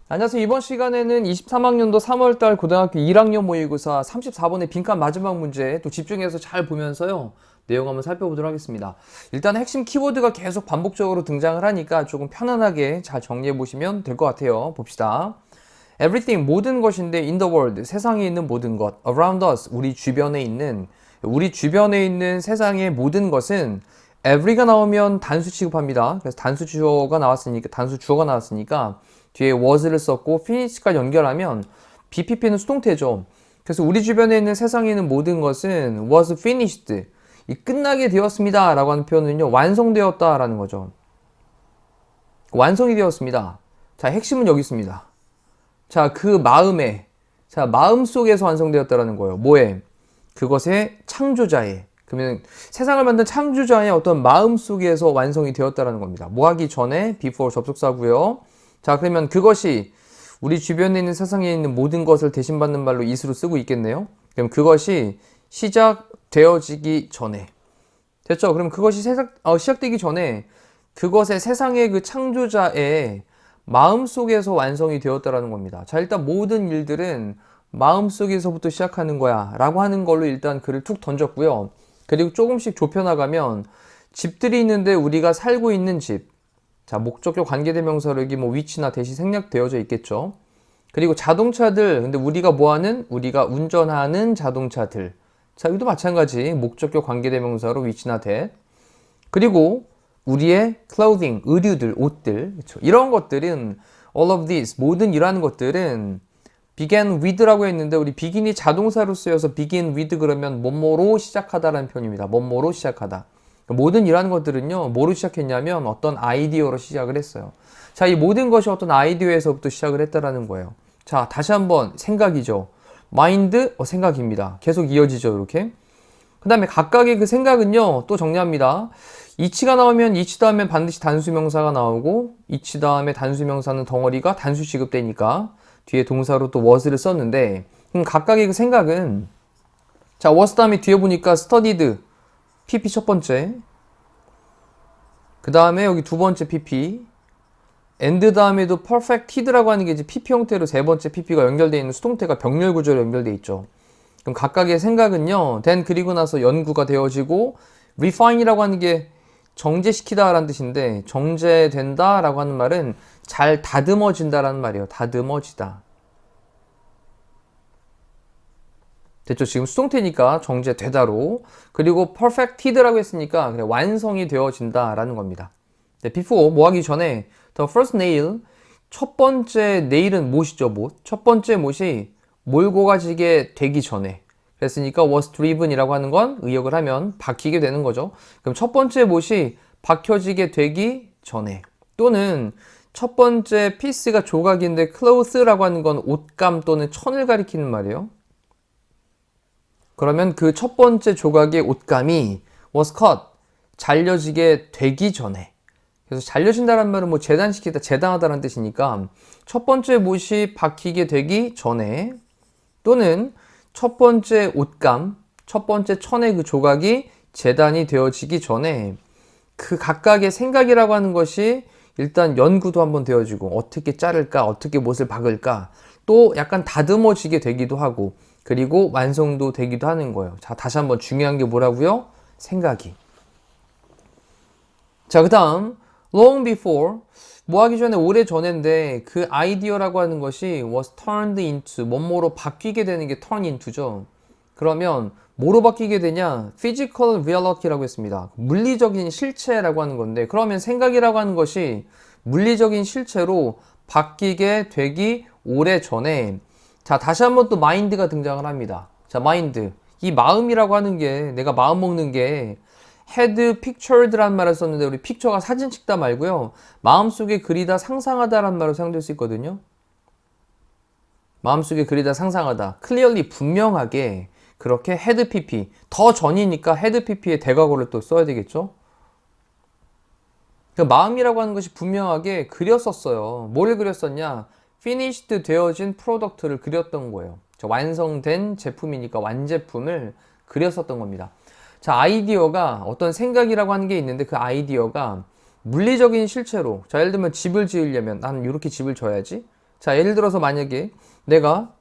안녕하세요. 이번 시간에는 23학년도 3월달 고등학교 1학년 모의고사 34번의 빈칸 마지막 문제 또 집중해서 잘 보면서요. 내용 한번 살펴보도록 하겠습니다. 일단 핵심 키워드가 계속 반복적으로 등장을 하니까 조금 편안하게 잘 정리해 보시면 될 것 같아요. 봅시다. Everything, 모든 것인데 in the world, 세상에 있는 모든 것. Around us, 우리 주변에 있는 세상의 모든 것은 every가 나오면 단수 취급합니다. 그래서 단수 주어가 나왔으니까 뒤에 was를 썼고 finish까지 연결하면 BPP는 수동태죠. 그래서 우리 주변에 있는 세상에 있는 모든 것은 was finished, 끝나게 되었습니다 라고 하는 표현은요, 완성되었다 라는 거죠. 완성이 되었습니다. 자, 핵심은 여기 있습니다. 자, 그 마음 속에서 완성되었다라는 거예요. 뭐에? 그것의 창조자의, 그러면 세상을 만든 창조자의 어떤 마음 속에서 완성이 되었다라는 겁니다. 뭐 하기 전에 before 접속사고요. 자, 그러면 그것이 우리 주변에 있는 세상에 있는 모든 것을 대신받는 말로 is로 쓰고 있겠네요. 그럼 그것이 시작되어지기 전에. 됐죠? 그럼 그것이 시작되기 전에 그것의 세상의 그 창조자의 마음속에서 완성이 되었다라는 겁니다. 자, 일단 모든 일들은 마음속에서부터 시작하는 거야 라고 하는 걸로 일단 글을 툭 던졌고요. 그리고 조금씩 좁혀나가면 집들이 있는데 우리가 살고 있는 집. 자, 목적격 관계대명사로 여기 뭐 위치나 대시 생략되어져 있겠죠. 그리고 자동차들, 근데 우리가 운전하는 자동차들. 자, 여기도 마찬가지 목적격 관계대명사로 위치나 대. 그리고 우리의 clothing, 의류들, 옷들, 그쵸? 이런 것들은 all of these, 모든 이러한 것들은 began with라고 했는데 우리 begin이 자동사로 쓰여서 begin with 그러면 뭐뭐로 시작하다라는 표현입니다. 뭐뭐로 시작하다. 모든 이러한 것들은요, 뭐로 시작했냐면 어떤 아이디어로 시작을 했어요. 자, 이 모든 것이 어떤 아이디어에서부터 시작을 했다라는 거예요. 자, 다시 한번 생각이죠. 마인드, 생각입니다. 계속 이어지죠, 이렇게. 그 다음에 각각의 그 생각은요, 또 정리합니다. 이치가 나오면 이치 다음에 반드시 단수명사가 나오고, 이치 다음에 단수명사는 덩어리가 단수 취급되니까 뒤에 동사로 또 was를 썼는데, 그럼 각각의 그 생각은, 자, was 다음에 뒤에 보니까 studied, PP 첫 번째, 그 다음에 여기 두 번째 PP, and 다음에도 perfected라고 하는 게 이제 PP 형태로 세 번째 PP가 연결되어 있는 수동태가 병렬 구조로 연결되어 있죠. 그럼 각각의 생각은요, then 그리고 나서 연구가 되어지고, refine이라고 하는 게 정제시키다 라는 뜻인데, 정제된다 라고 하는 말은 잘 다듬어진다 라는 말이에요. 다듬어지다. 됐죠? 지금 수동태니까 정제되다로. 그리고 perfected라고 했으니까 그냥 완성이 되어진다 라는 겁니다. 네, before, 뭐 하기 전에 the first nail, 첫 번째 nail은 못이죠, 못. 첫 번째 못이 몰고 가지게 되기 전에. 그랬으니까 was driven이라고 하는 건 의역을 하면 박히게 되는 거죠. 그럼 첫 번째 못이 박혀지게 되기 전에. 또는 첫 번째 피스가 조각인데 cloth라고 하는 건 옷감 또는 천을 가리키는 말이에요. 그러면 그 첫 번째 조각의 옷감이 was cut, 잘려지게 되기 전에. 그래서 잘려진다는 말은 뭐 재단시키다, 재단하다라는 뜻이니까 첫 번째 못이 박히게 되기 전에, 또는 첫 번째 옷감, 첫 번째 천의 그 조각이 재단이 되어지기 전에 그 각각의 생각이라고 하는 것이 일단 연구도 한번 되어지고, 어떻게 자를까, 어떻게 못을 박을까, 또 약간 다듬어지게 되기도 하고, 그리고 완성도 되기도 하는 거예요. 자, 다시 한번 중요한 게 뭐라고요? 생각이. 자, 그 다음 long before, 뭐 하기 전에 오래 전인데 그 아이디어라고 하는 것이 was turned into, 뭐뭐로 바뀌게 되는 게 turn into죠. 그러면 뭐로 바뀌게 되냐? physical reality라고 했습니다. 물리적인 실체라고 하는 건데, 그러면 생각이라고 하는 것이 물리적인 실체로 바뀌게 되기 오래 전에. 자, 다시 한번 또 마인드가 등장을 합니다. 자, 마인드. 이 마음이라고 하는 게, 내가 마음 먹는 게 had pictured라는 말을 썼는데, 우리 픽처가 사진 찍다 말고요, 마음속에 그리다, 상상하다라는 말로 사용될 수 있거든요. 마음속에 그리다, 상상하다. clearly, 분명하게 그렇게 had pp. 더 전이니까 had pp의 대과거를 또 써야 되겠죠. 그 마음이라고 하는 것이 분명하게 그렸었어요. 뭘 그렸었냐? finished 되어진 프로덕트를 그렸던 거예요. 완성된 제품이니까 완제품을 그렸었던 겁니다. 자, 아이디어가 어떤 생각이라고 하는 게 있는데 그 아이디어가 물리적인 실체로, 자, 예를 들면 집을 지으려면 난 이렇게 집을 져야지. 자, 예를 들어서 만약에 내가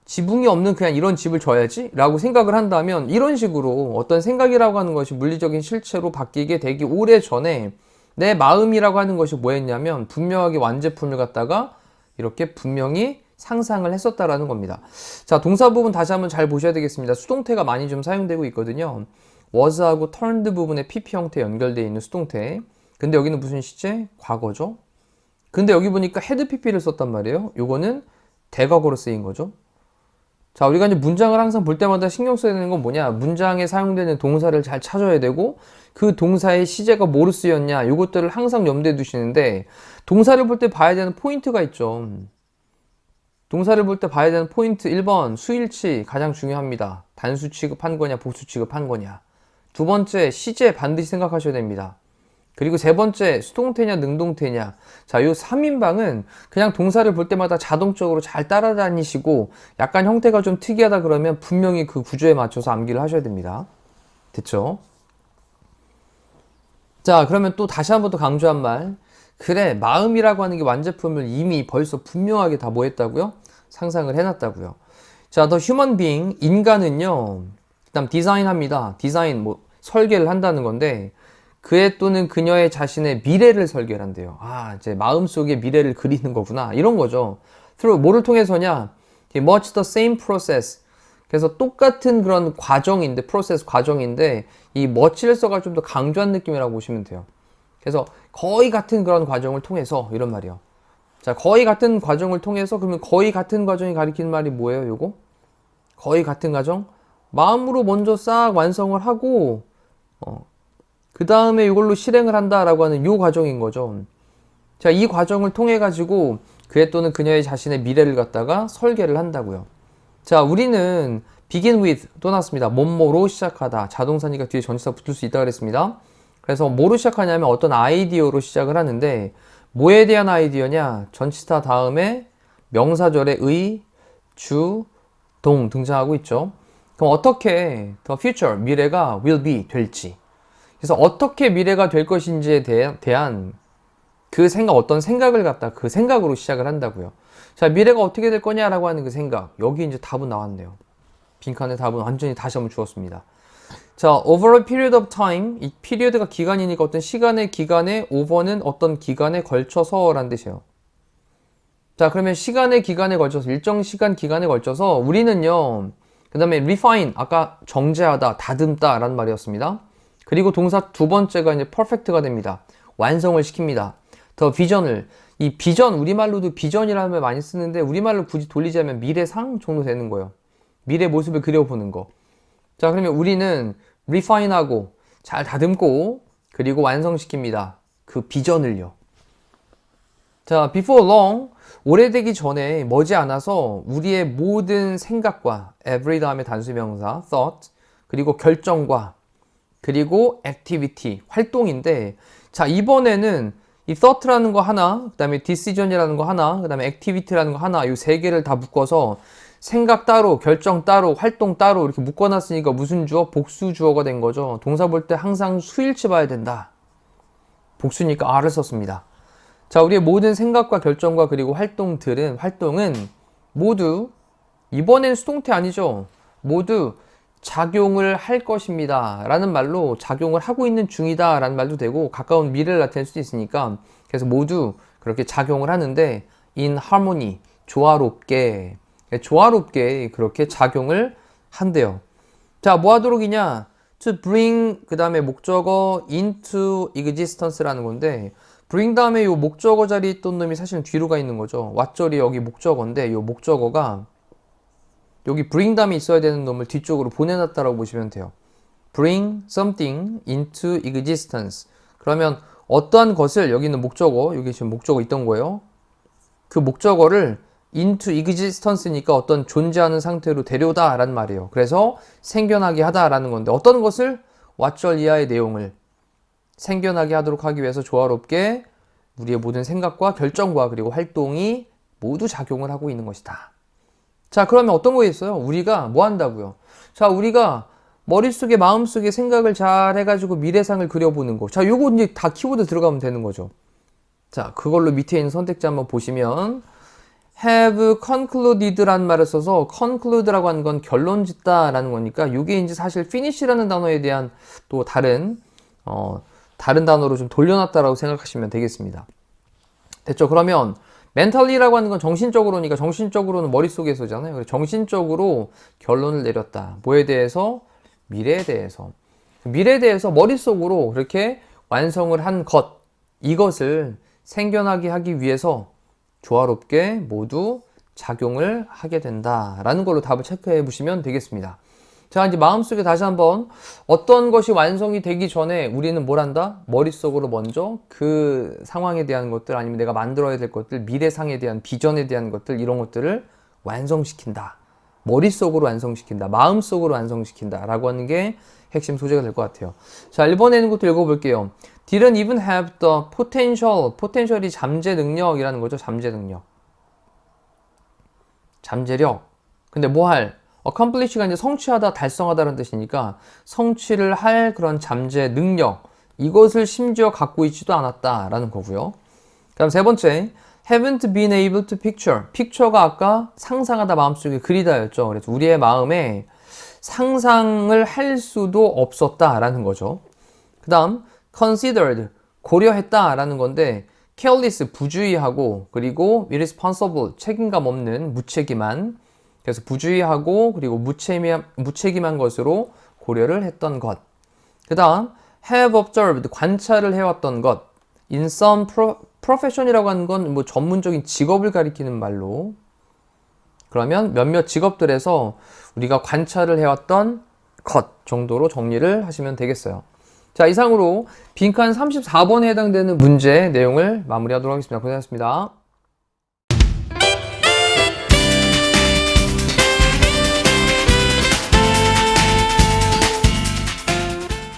지붕이 없는 그냥 이런 집을 져야지 라고 생각을 한다면 이런 식으로 어떤 생각이라고 하는 것이 물리적인 실체로 바뀌게 되기 오래 전에 내 마음이라고 하는 것이 뭐였냐면 분명하게 완제품을 갖다가 이렇게 분명히 상상을 했었다라는 겁니다. 자, 동사 부분 다시 한번 잘 보셔야 되겠습니다. 수동태가 많이 좀 사용되고 있거든요. was하고 turned 부분에 pp 형태 연결되어 있는 수동태. 근데 여기는 무슨 시제? 과거죠. 근데 여기 보니까 had pp를 썼단 말이에요. 요거는 대과거로 쓰인 거죠. 자, 우리가 이제 문장을 항상 볼 때마다 신경 써야 되는 건 뭐냐? 문장에 사용되는 동사를 잘 찾아야 되고 그 동사의 시제가 뭐로 쓰였냐? 요것들을 항상 염두에 두시는데 동사를 볼 때 봐야 되는 포인트가 있죠. 동사를 볼 때 봐야 되는 포인트 1번 수일치 가장 중요합니다. 단수 취급한 거냐 복수 취급한 거냐. 두 번째 시제 반드시 생각하셔야 됩니다. 그리고 세 번째 수동태냐 능동태냐. 자, 요 3인방은 그냥 동사를 볼 때마다 자동적으로 잘 따라다니시고 약간 형태가 좀 특이하다 그러면 분명히 그 구조에 맞춰서 암기를 하셔야 됩니다. 됐죠? 자, 그러면 또 다시 한 번 더 강조한 말. 그래, 마음이라고 하는 게 완제품을 이미 벌써 분명하게 다 뭐 했다고요? 상상을 해놨다고요. 자, The Human Being, 인간은요, 그 다음 디자인합니다. 디자인, 뭐, 설계를 한다는 건데, 그의 또는 그녀의 자신의 미래를 설계를 한대요. 아, 이제 마음속에 미래를 그리는 거구나. 이런 거죠. through, 뭐를 통해서냐? much the same process. 그래서 똑같은 그런 과정인데, 프로세스 과정인데, 이 much를 써가 좀 더 강조한 느낌이라고 보시면 돼요. 그래서 거의 같은 그런 과정을 통해서, 이런 말이요. 자, 거의 같은 과정을 통해서, 그러면 거의 같은 과정이 가리키는 말이 뭐예요, 요거? 거의 같은 과정? 마음으로 먼저 싹 완성을 하고, 그 다음에 이걸로 실행을 한다라고 하는 요 과정인 거죠. 자, 이 과정을 통해 가지고 그의 또는 그녀의 자신의 미래를 갖다가 설계를 한다고요. 자, 우리는 begin with 또 나왔습니다. 뭐뭐로 시작하다. 자동사니까 뒤에 전치사 붙을 수 있다 그랬습니다. 그래서 뭐로 시작하냐면 어떤 아이디어로 시작을 하는데 뭐에 대한 아이디어냐? 전치사 다음에 명사절에 의, 주, 동 등장하고 있죠. 그럼 어떻게 the future 미래가 will be 될지. 그래서 어떻게 미래가 될 것인지에 대한 그 생각, 어떤 생각을 갖다 그 생각으로 시작을 한다고요. 자, 미래가 어떻게 될 거냐라고 하는 그 생각. 여기 이제 답은 나왔네요. 빈칸의 답은 완전히 다시 한번 주었습니다. 자, over a period of time. 이 period가 기간이니까 어떤 시간의 기간에, over는 어떤 기간에 걸쳐서 라는 뜻이에요. 자, 그러면 시간의 기간에 걸쳐서, 일정 시간 기간에 걸쳐서 우리는요, 그 다음에 refine, 아까 정제하다, 다듬다 라는 말이었습니다. 그리고 동사 두 번째가 이제 perfect가 됩니다. 완성을 시킵니다. 더 비전을, 이 비전, 우리말로도 비전이라는 말 많이 쓰는데 우리말로 굳이 돌리자면 미래상 정도 되는 거예요. 미래 모습을 그려보는 거. 자, 그러면 우리는 refine하고 잘 다듬고 그리고 완성시킵니다. 그 비전을요. 자, before long, 오래되기 전에 머지않아서 우리의 모든 생각과 every 다음에 단수명사 thought 그리고 결정과 그리고 activity, 활동인데 자, 이번에는 이 thought라는 거 하나, 그 다음에 decision이라는 거 하나, 그 다음에 activity라는 거 하나, 이 세 개를 다 묶어서 생각 따로, 결정 따로, 활동 따로 이렇게 묶어놨으니까 무슨 주어? 복수 주어가 된 거죠. 동사 볼 때 항상 수일치 봐야 된다. 복수니까 R을 썼습니다. 자, 우리의 모든 생각과 결정과 그리고 활동은 모두, 이번엔 수동태 아니죠. 모두 작용을 할 것입니다 라는 말로 작용을 하고 있는 중이다 라는 말도 되고 가까운 미래를 나타낼 수도 있으니까 그래서 모두 그렇게 작용을 하는데 in harmony, 조화롭게 그렇게 작용을 한대요. 자, 뭐 하도록이냐? to bring 그 다음에 목적어 into existence라는 건데 bring 다음에 요 목적어 자리에 있던 놈이 사실은 뒤로 가 있는 거죠. 왓절이 여기 목적어인데 요 목적어가 여기 bring 다음에 있어야 되는 놈을 뒤쪽으로 보내놨다라고 보시면 돼요. bring something into existence. 그러면 어떠한 것을, 여기 있는 목적어, 여기 지금 목적어 있던 거예요. 그 목적어를 into existence니까 어떤 존재하는 상태로 데려오다 라는 말이에요. 그래서 생겨나게 하다 라는 건데 어떤 것을? 왓절 이하의 내용을 생겨나게 하도록 하기 위해서 조화롭게 우리의 모든 생각과 결정과 그리고 활동이 모두 작용을 하고 있는 것이다. 자, 그러면 어떤 거 있어요? 우리가 뭐 한다고요? 자, 우리가 머릿속에, 마음속에 생각을 잘 해가지고 미래상을 그려보는 거. 자, 요거 이제 다 키워드 들어가면 되는 거죠. 자, 그걸로 밑에 있는 선택지 한번 보시면 have concluded라는 말을 써서 conclude라고 하는 건 결론 짓다라는 거니까 이게 이제 사실 finish라는 단어에 대한 또 다른 단어로 좀 돌려놨다라고 생각하시면 되겠습니다. 됐죠? 그러면 mentally라고 하는 건 정신적으로니까 정신적으로는 머릿속에서잖아요. 그래서 정신적으로 결론을 내렸다. 뭐에 대해서? 미래에 대해서. 미래에 대해서 머릿속으로 그렇게 완성을 한 것, 이것을 생겨나게 하기 위해서 조화롭게 모두 작용을 하게 된다라는 걸로 답을 체크해 보시면 되겠습니다. 자, 이제 마음속에 다시 한번 어떤 것이 완성이 되기 전에 우리는 뭘 한다? 머릿속으로 먼저 그 상황에 대한 것들, 아니면 내가 만들어야 될 것들, 미래상에 대한 비전에 대한 것들, 이런 것들을 완성시킨다. 머릿속으로 완성시킨다. 마음속으로 완성시킨다. 라고 하는 게 핵심 소재가 될 것 같아요. 자, 1번에 있는 것도 읽어볼게요. Didn't even have the potential. potential이 잠재 능력이라는 거죠. 잠재 능력. 잠재력. 근데 뭐 할? accomplish가 이제 성취하다, 달성하다라는 뜻이니까 성취를 할 그런 잠재 능력. 이것을 심지어 갖고 있지도 않았다라는 거고요. 그다음 세 번째. haven't been able to picture. picture가 아까 상상하다, 마음속에 그리다였죠. 그래서 우리의 마음에 상상을 할 수도 없었다라는 거죠. 그 다음 considered, 고려했다라는 건데 careless, 부주의하고, 그리고 irresponsible, 책임감 없는, 무책임한. 그래서 부주의하고 그리고 무책임한 것으로 고려를 했던 것. 그 다음 have observed, 관찰을 해왔던 것. in some profession이라고 하는 건 뭐 전문적인 직업을 가리키는 말로, 그러면 몇몇 직업들에서 우리가 관찰을 해왔던 것 정도로 정리를 하시면 되겠어요. 자, 이상으로 빈칸 34번에 해당되는 문제 내용을 마무리하도록 하겠습니다. 고생하셨습니다.